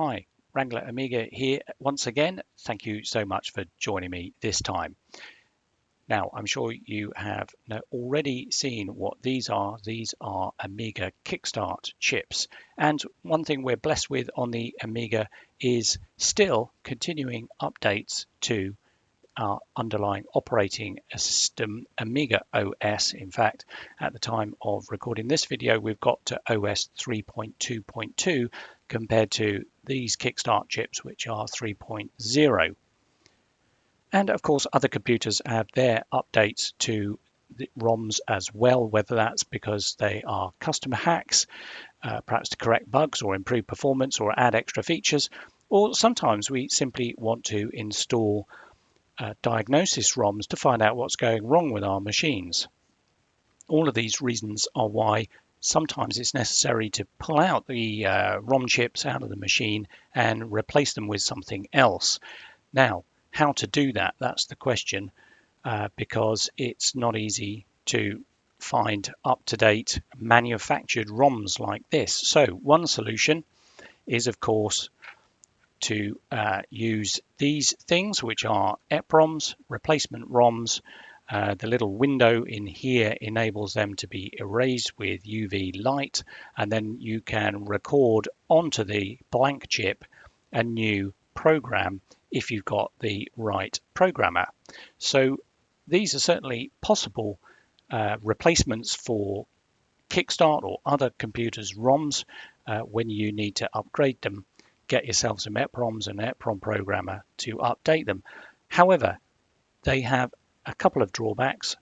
Hi, Wrangler Amiga here once again. Thank you so much for joining me this time. Now, I'm sure you have already seen what these are. These are Amiga Kickstart chips. And one thing we're blessed with on the Amiga is still continuing updates to our underlying operating system, Amiga OS. In fact, at the time of recording this video, we've got to OS 3.2.2 compared to these Kickstart chips, which are 3.0. And of course, other computers have their updates to the ROMs as well, whether that's because they are custom hacks, perhaps to correct bugs or improve performance or add extra features, or sometimes we simply want to install diagnosis ROMs to find out what's going wrong with our machines. All of these reasons are why sometimes it's necessary to pull out the ROM chips out of the machine and replace them with something else. Now, how to do that? That's the question, because it's not easy to find up-to-date manufactured ROMs like this. So one solution is, of course, to use these things, which are EPROMs, replacement ROMs. The little window in here enables them to be erased with UV light, and then you can record onto the blank chip a new program if you've got the right programmer. So these are certainly possible replacements for Kickstart or other computers' ROMs when you need to upgrade them. Get yourself some EPROMs and EPROM programmer to update them. However, they have a couple of drawbacks.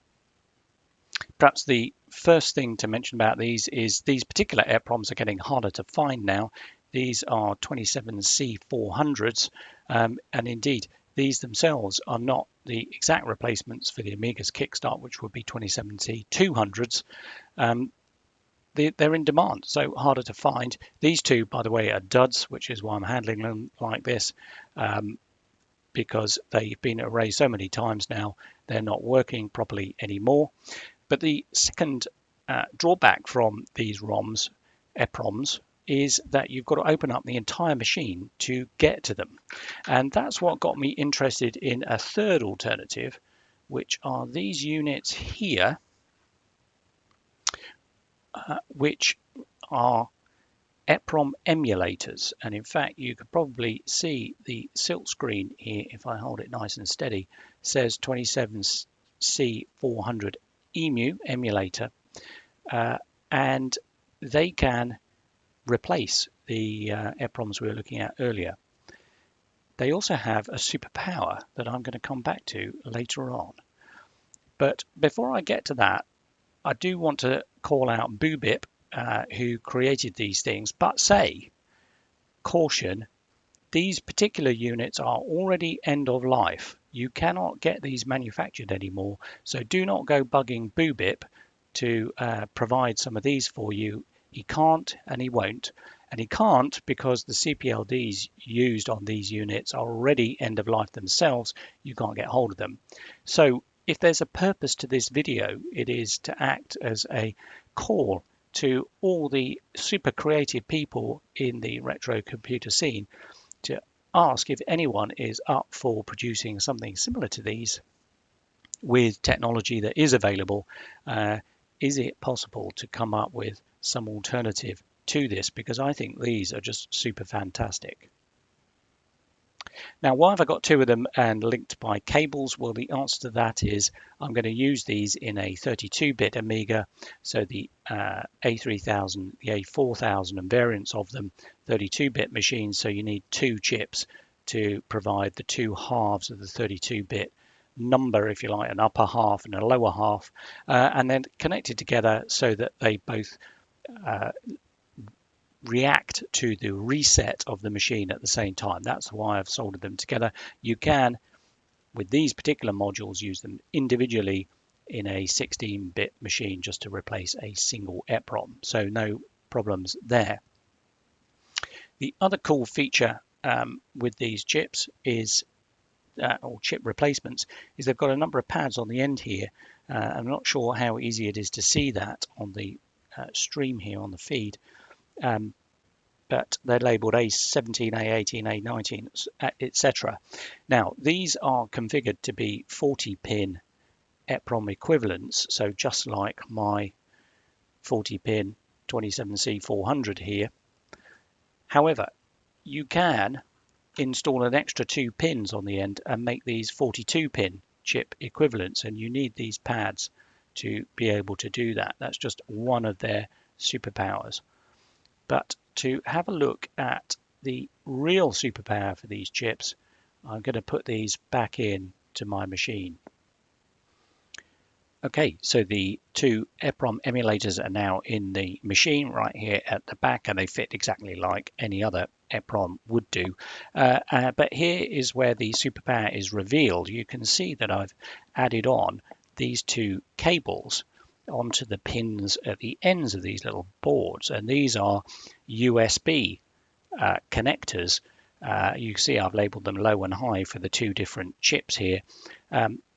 Perhaps the first thing to mention about these is these particular EPROMs are getting harder to find now. These are 27C400s, and indeed these themselves are not the exact replacements for the Amiga's Kickstart, which would be 27C200s. They're in demand, so harder to find. These two, by the way, are duds, which is why I'm handling them like this, because they've been erased so many times now, they're not working properly anymore. But the second drawback from these ROMs, EPROMs, is that you've got to open up the entire machine to get to them. And that's what got me interested in a third alternative, which are these units here, which are EPROM emulators. And in fact, you could probably see the silk screen here, if I hold it nice and steady, says 27C400 emulator, and they can replace the EPROMs we were looking at earlier. They also have a superpower that I'm going to come back to later on. But before I get to that, I do want to call out Boobip, who created these things, but say, caution, these particular units are already end of life. You cannot get these manufactured anymore, so do not go bugging Boobip to provide some of these for you. He can't and he won't. And he can't because the CPLDs used on these units are already end of life themselves. You can't get hold of them. So if there's a purpose to this video, it is to act as a call to all the super creative people in the retro computer scene to ask if anyone is up for producing something similar to these with technology that is available. Is it possible to come up with some alternative to this? Because I think these are just super fantastic. Now, why have I got two of them and linked by cables? Well, the answer to that is I'm going to use these in a 32-bit Amiga. So the A3000, the A4000 and variants of them, 32-bit machines. So you need two chips to provide the two halves of the 32-bit number, if you like, an upper half and a lower half, and then connected together so that they both react to the reset of the machine at the same time. That's why I've soldered them together. You can, with these particular modules, use them individually in a 16-bit machine just to replace a single EPROM. So no problems there. The other cool feature with these chips is or chip replacements is they've got a number of pads on the end here. I'm not sure how easy it is to see that on the stream here on the feed. but they're labeled A17, A18, A19, etc. Now, these are configured to be 40-pin EPROM equivalents, so just like my 40-pin 27C400 here. However, you can install an extra 2 pins on the end and make these 42-pin chip equivalents, and you need these pads to be able to do that. That's just one of their superpowers. But to have a look at the real superpower for these chips, I'm going to put these back in to my machine. Okay, so the two EPROM emulators are now in the machine right here at the back, and they fit exactly like any other EPROM would do. But here is where the superpower is revealed. You can see that I've added on these two cables onto the pins at the ends of these little boards, and these are USB connectors. You see I've labeled them low and high for the two different chips here.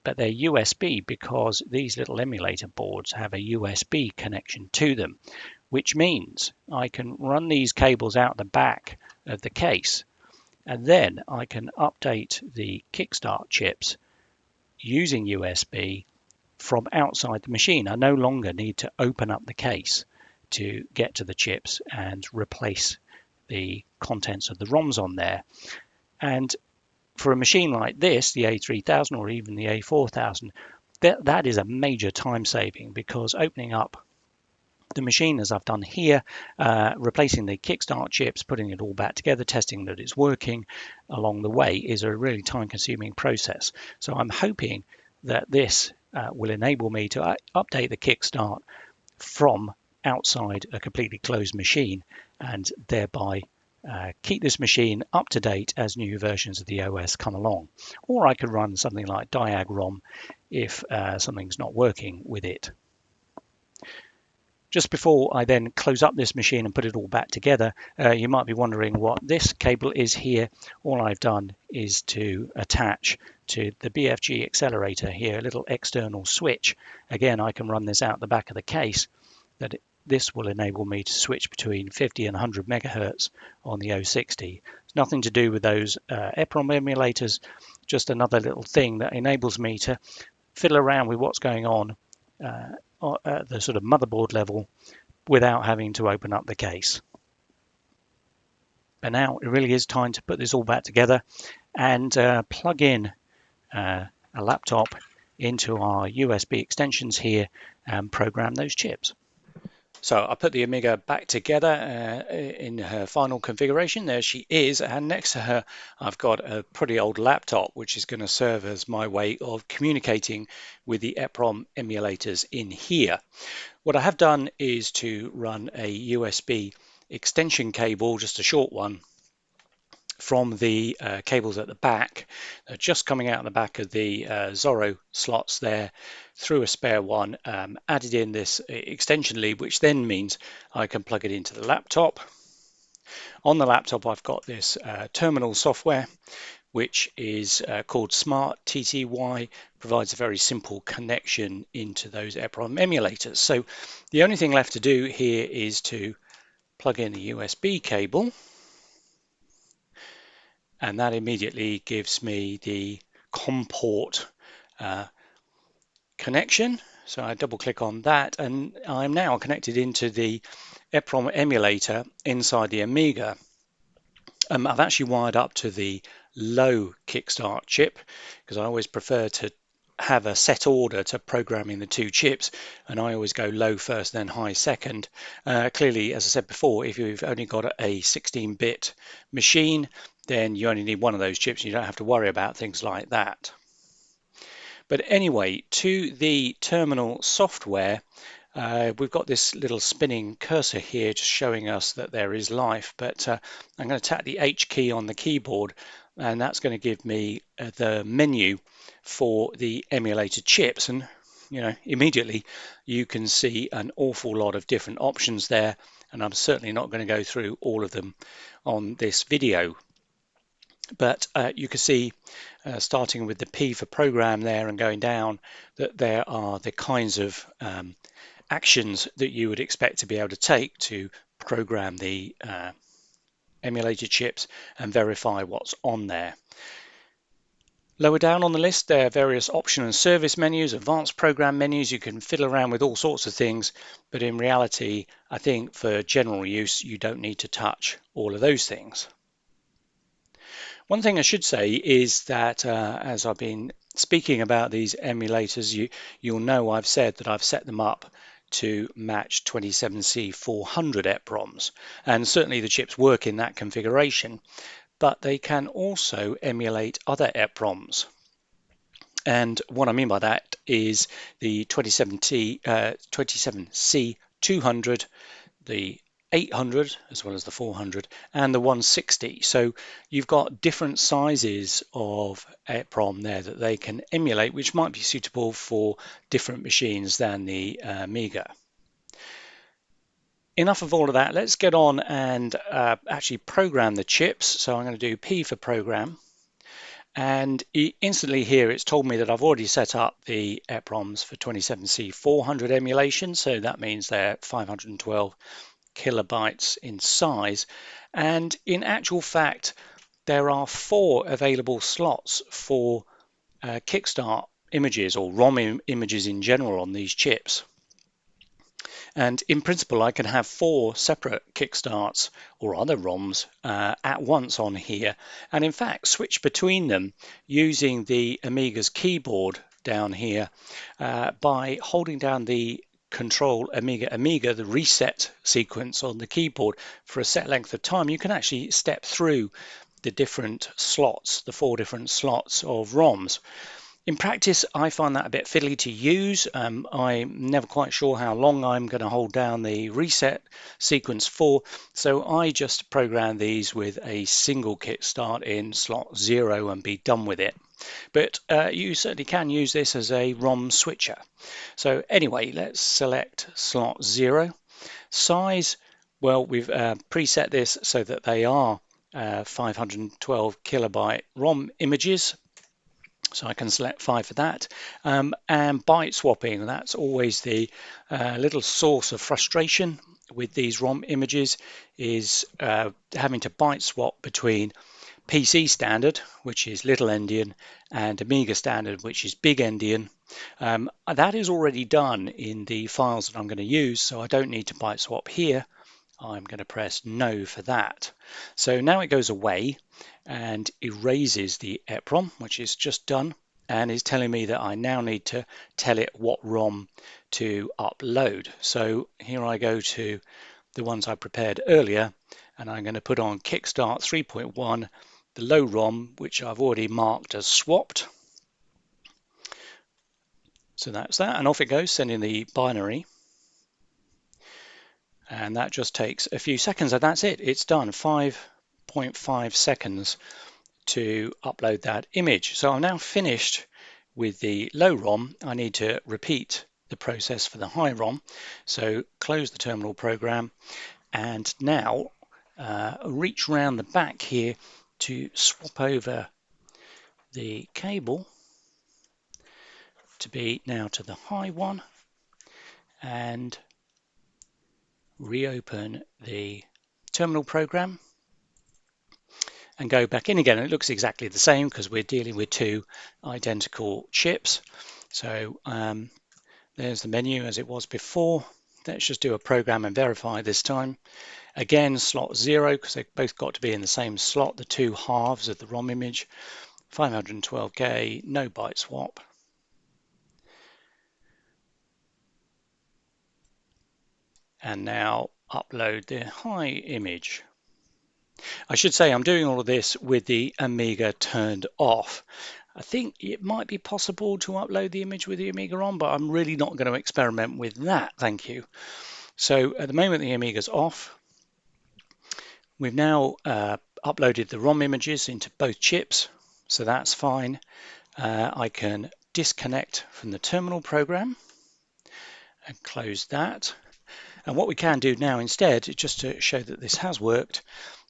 But they're USB because these little emulator boards have a USB connection to them, which means I can run these cables out the back of the case, and then I can update the Kickstart chips using USB from outside the machine. I no longer need to open up the case to get to the chips and replace the contents of the ROMs on there. And for a machine like this, the A3000 or even the A4000, that is a major time saving, because opening up the machine as I've done here, replacing the Kickstart chips, putting it all back together, testing that it's working along the way is a really time consuming process. So I'm hoping that this will enable me to update the Kickstart from outside a completely closed machine, and thereby keep this machine up to date as new versions of the OS come along. Or I could run something like DiagROM if something's not working with it. Just before I then close up this machine and put it all back together, you might be wondering what this cable is here. All I've done is to attach to the BFG accelerator here a little external switch. Again, I can run this out the back of the case. This will enable me to switch between 50 and 100 megahertz on the 060. It's nothing to do with those EPROM emulators, just another little thing that enables me to fiddle around with what's going on at the sort of motherboard level without having to open up the case. But now it really is time to put this all back together and plug in a laptop into our USB extensions here and program those chips. So I put the Amiga back together in her final configuration. There she is, and next to her I've got a pretty old laptop which is going to serve as my way of communicating with the EPROM emulators in here. What I have done is to run a USB extension cable, just a short one, from the cables at the back, just coming out the back of the Zorro slots there, through a spare one, added in this extension lead, which then means I can plug it into the laptop. On the laptop I've got this terminal software which is called Smart TTY, provides a very simple connection into those EPROM emulators. So the only thing left to do here is to plug in the USB cable, and that immediately gives me the COM port connection. So I double click on that, and I'm now connected into the EPROM emulator inside the Amiga. I've actually wired up to the low Kickstart chip because I always prefer to have a set order to programming the two chips, and I always go low first then high second. Clearly, as I said before, if you've only got a 16-bit machine, then you only need one of those chips and you don't have to worry about things like that. But anyway, to the terminal software, we've got this little spinning cursor here just showing us that there is life, but I'm going to tap the H key on the keyboard, and that's going to give me the menu for the emulator chips, and immediately you can see an awful lot of different options there, and I'm certainly not going to go through all of them on this video. But you can see, starting with the P for program there and going down, that there are the kinds of actions that you would expect to be able to take to program the emulator chips and verify what's on there. Lower down on the list, there are various option and service menus, advanced program menus. You can fiddle around with all sorts of things, but in reality, I think for general use, you don't need to touch all of those things. One thing I should say is that as I've been speaking about these emulators, you'll know I've said that I've set them up to match 27C 400 EPROMs, and certainly the chips work in that configuration, but they can also emulate other EPROMs. And what I mean by that is the 27C 200, the 800 as well as the 400 and the 160. So you've got different sizes of EPROM there that they can emulate, which might be suitable for different machines than the Amiga. Enough of all of that. Let's get on and actually program the chips. So I'm going to do P for program. And instantly here it's told me that I've already set up the EPROMs for 27C 400 emulation. So that means they're 512 kilobytes in size, and in actual fact there are 4 available slots for Kickstart images or ROM images in general on these chips. And in principle, I can have 4 separate Kickstarts or other ROMs at once on here, and in fact switch between them using the Amiga's keyboard down here by holding down the Control Amiga, the reset sequence on the keyboard for a set length of time. You can actually step through the different slots, the 4 different slots of ROMs. In practice, I find that a bit fiddly to use. I'm never quite sure how long I'm going to hold down the reset sequence for, so I just program these with a single kickstart in slot 0 and be done with it. But you certainly can use this as a ROM switcher. So anyway, let's select slot 0. Size, well, we've preset this so that they are 512 kilobyte ROM images. So I can select 5 for that. And byte swapping, that's always the little source of frustration with these ROM images, is having to byte swap between PC standard, which is little endian, and Amiga standard, which is big endian. That is already done in the files that I'm going to use, so I don't need to byte swap here. I'm going to press no for that. So now it goes away and erases the EPROM, which is just done, and is telling me that I now need to tell it what ROM to upload. So here I go to the ones I prepared earlier, and I'm going to put on Kickstart 3.1, the low ROM, which I've already marked as swapped. So that's that, and off it goes, sending the binary. And that just takes a few seconds, and that's it. It's done. 5.5 seconds to upload that image. So I'm now finished with the low ROM. I need to repeat the process for the high ROM. So close the terminal program, and now reach around the back here to swap over the cable to be now to the high one, and reopen the terminal program and go back in again. It looks exactly the same because we're dealing with 2 identical chips. So there's the menu as it was before. Let's just do a program and verify this time. Again, slot 0, because they've both got to be in the same slot, the 2 halves of the ROM image. 512K, no byte swap. And now upload the high image. I should say I'm doing all of this with the Amiga turned off. I think it might be possible to upload the image with the Amiga on, but I'm really not going to experiment with that, thank you. So at the moment the Amiga's off. We've now uploaded the ROM images into both chips, so that's fine. I can disconnect from the terminal program and close that. And what we can do now instead, just to show that this has worked,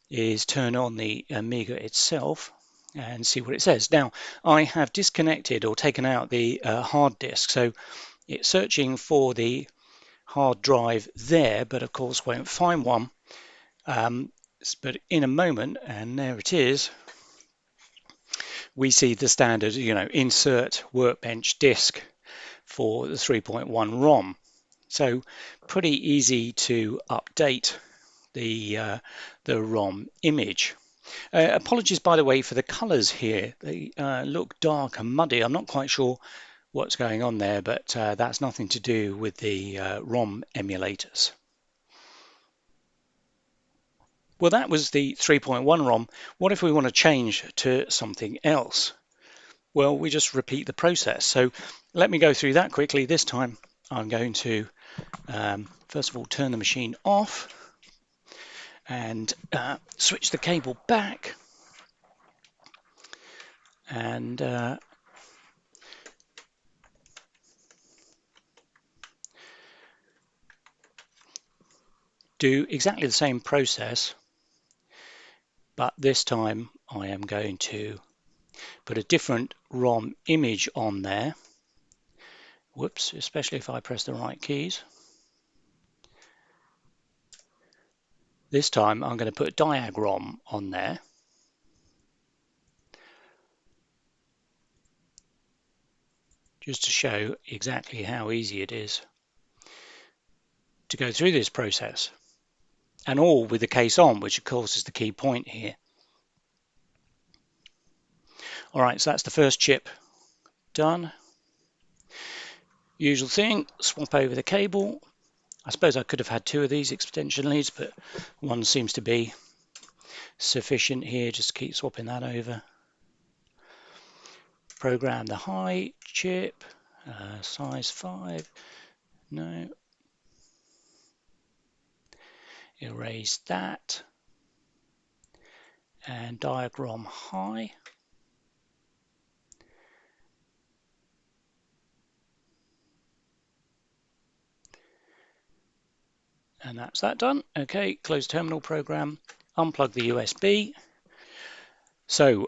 is turn on the Amiga itself and see what it says. Now, I have disconnected or taken out the hard disk, so it's searching for the hard drive there, but of course won't find one. but in a moment, and there it is, we see the standard, insert workbench disk for the 3.1 ROM. So pretty easy to update the ROM image. Apologies, by the way, for the colors here. They look dark and muddy. I'm not quite sure what's going on there, but that's nothing to do with the ROM emulators. Well, that was the 3.1 ROM. What if we want to change to something else? Well, we just repeat the process. So let me go through that quickly. This time I'm going to first of all turn the machine off and switch the cable back, and do exactly the same process, but this time I am going to put a different ROM image on there. Whoops, especially if I press the right keys. This time I'm going to put DiagROM on there. Just to show exactly how easy it is to go through this process. And all with the case on, which of course is the key point here. All right, so that's the first chip done. Usual thing, swap over the cable. I suppose I could have had two of these extension leads, but one seems to be sufficient here. Just keep swapping that over. Program the high chip, size 5. No. Erase that. And DiagROM high. And that's that done. Okay, close terminal program, unplug the USB. So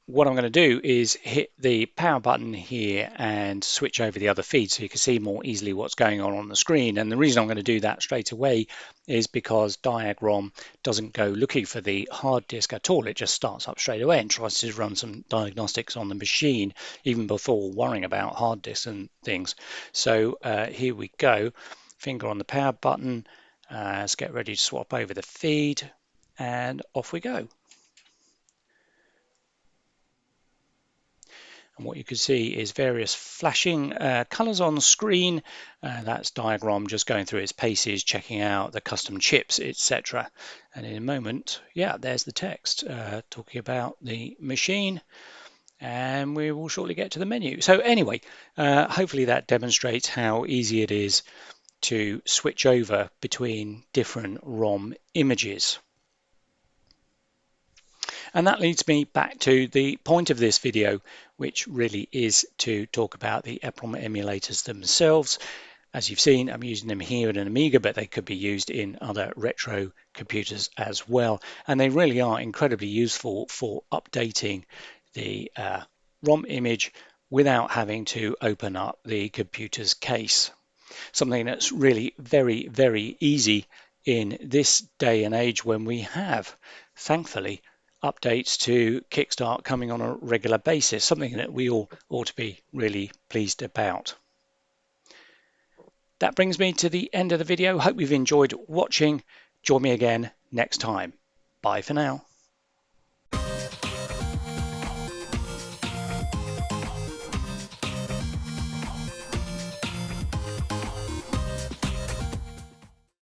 what I'm going to do is hit the power button here and switch over the other feed so you can see more easily what's going on the screen. And the reason I'm going to do that straight away is because DiagROM doesn't go looking for the hard disk at all. It just starts up straight away and tries to run some diagnostics on the machine even before worrying about hard disks and things. So here we go. Finger on the power button. Let's get ready to swap over the feed, and off we go. And what you can see is various flashing colors on the screen. That's DiagROM just going through its paces, checking out the custom chips, etc. And in a moment, yeah, there's the text talking about the machine. And we will shortly get to the menu. So anyway, hopefully that demonstrates how easy it is to switch over between different ROM images. And that leads me back to the point of this video, which really is to talk about the EPROM emulators themselves. As you've seen, I'm using them here in an Amiga, but they could be used in other retro computers as well. And they really are incredibly useful for updating the ROM image without having to open up the computer's case. Something that's really very, very easy in this day and age when we have, thankfully, updates to Kickstart coming on a regular basis, something that we all ought to be really pleased about. That brings me to the end of the video. Hope you've enjoyed watching. Join me again next time. Bye for now.